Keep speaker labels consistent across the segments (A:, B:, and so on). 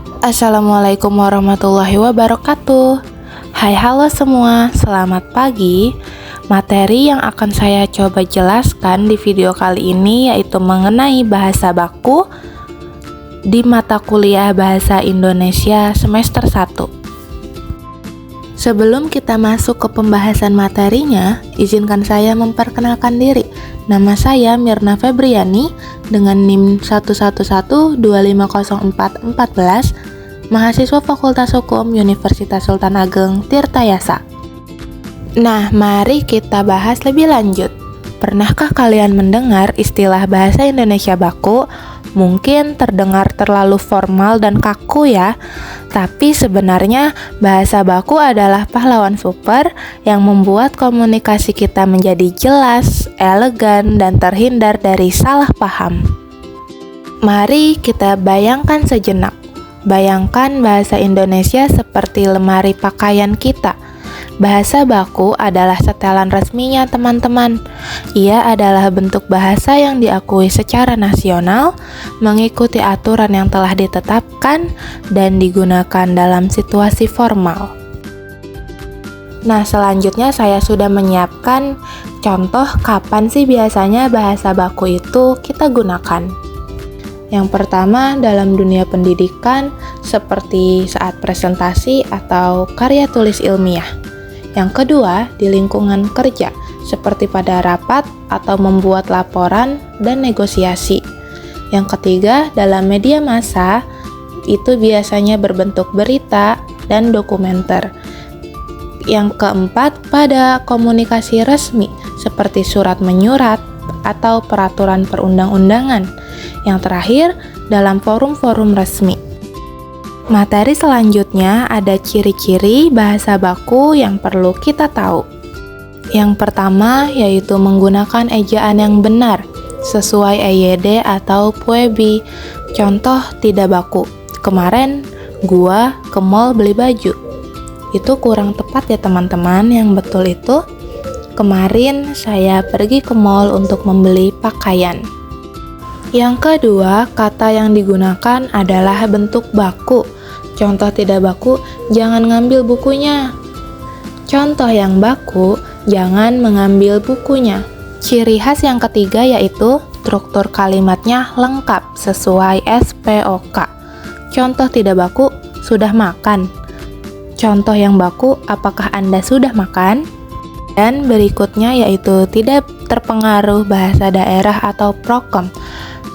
A: Assalamualaikum warahmatullahi wabarakatuh. Hai halo semua, selamat pagi. Materi yang akan saya coba jelaskan di video kali ini yaitu mengenai bahasa baku di mata kuliah Bahasa Indonesia semester 1. Sebelum kita masuk ke pembahasan materinya, izinkan saya memperkenalkan diri. Nama saya Mirna Febriani dengan NIM 111250414, mahasiswa Fakultas Hukum Universitas Sultan Ageng Tirtayasa. Nah, mari kita bahas lebih lanjut. Pernahkah kalian mendengar istilah bahasa Indonesia baku? Mungkin terdengar terlalu formal dan kaku ya, tapi sebenarnya bahasa baku adalah pahlawan super yang membuat komunikasi kita menjadi jelas, elegan, dan terhindar dari salah paham. Mari kita bayangkan sejenak. Bayangkan bahasa Indonesia seperti lemari pakaian kita. Bahasa baku adalah setelan resminya teman-teman. Ia adalah bentuk bahasa yang diakui secara nasional, mengikuti aturan yang telah ditetapkan, dan digunakan dalam situasi formal. Nah, selanjutnya saya sudah menyiapkan contoh kapan sih biasanya bahasa baku itu kita gunakan. Yang pertama, dalam dunia pendidikan seperti saat presentasi atau karya tulis ilmiah. Yang kedua, di lingkungan kerja seperti pada rapat atau membuat laporan dan negosiasi. Yang ketiga, dalam media massa itu biasanya berbentuk berita dan dokumenter. Yang keempat, pada komunikasi resmi seperti surat menyurat atau peraturan perundang-undangan. Yang terakhir, dalam forum-forum resmi. Materi selanjutnya ada ciri-ciri bahasa baku yang perlu kita tahu. Yang pertama yaitu menggunakan ejaan yang benar sesuai EYD atau Puebi. Contoh tidak baku. Kemarin gua ke mall beli baju. Itu kurang tepat ya teman-teman, yang betul itu kemarin saya pergi ke mall untuk membeli pakaian. Yang kedua, kata yang digunakan adalah bentuk baku. Contoh tidak baku, jangan ngambil bukunya. Contoh yang baku, jangan mengambil bukunya. Ciri khas yang ketiga yaitu struktur kalimatnya lengkap sesuai SPOK. Contoh tidak baku, sudah makan. Contoh yang baku, apakah Anda sudah makan? Dan berikutnya yaitu tidak terpengaruh bahasa daerah atau prokem.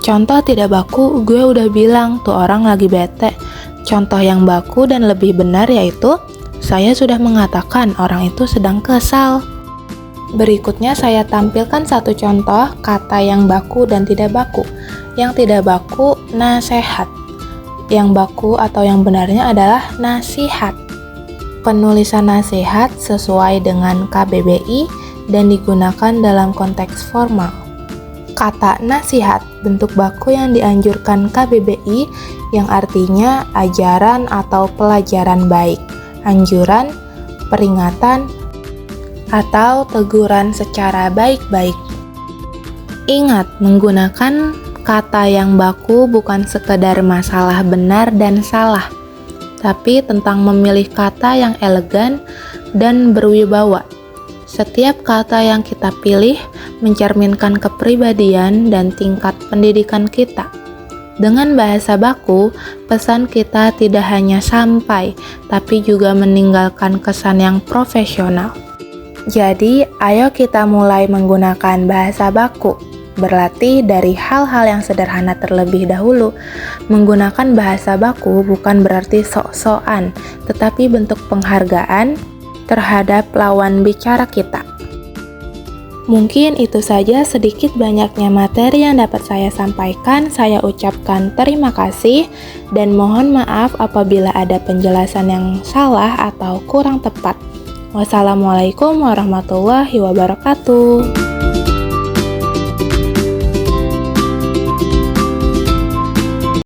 A: Contoh tidak baku, gue udah bilang tuh orang lagi bete. Contoh yang baku dan lebih benar yaitu saya sudah mengatakan orang itu sedang kesal. Berikutnya saya tampilkan satu contoh kata yang baku dan tidak baku. Yang tidak baku, nasihat. Yang baku atau yang benarnya adalah nasihat. Penulisan nasihat sesuai dengan KBBI dan digunakan dalam konteks formal. Kata nasihat, bentuk baku yang dianjurkan KBBI yang artinya ajaran atau pelajaran baik, anjuran, peringatan, atau teguran secara baik-baik. Ingat, menggunakan kata yang baku bukan sekedar masalah benar dan salah, tapi tentang memilih kata yang elegan dan berwibawa. Setiap kata yang kita pilih mencerminkan kepribadian dan tingkat pendidikan kita. Dengan bahasa baku, pesan kita tidak hanya sampai, tapi juga meninggalkan kesan yang profesional. Jadi, ayo kita mulai menggunakan bahasa baku. Berlatih dari hal-hal yang sederhana terlebih dahulu. Menggunakan bahasa baku bukan berarti sok-sokan, tetapi bentuk penghargaan terhadap lawan bicara kita. Mungkin itu saja sedikit banyaknya materi yang dapat saya sampaikan. Saya ucapkan terima kasih dan mohon maaf apabila ada penjelasan yang salah atau kurang tepat. Wassalamualaikum warahmatullahi wabarakatuh.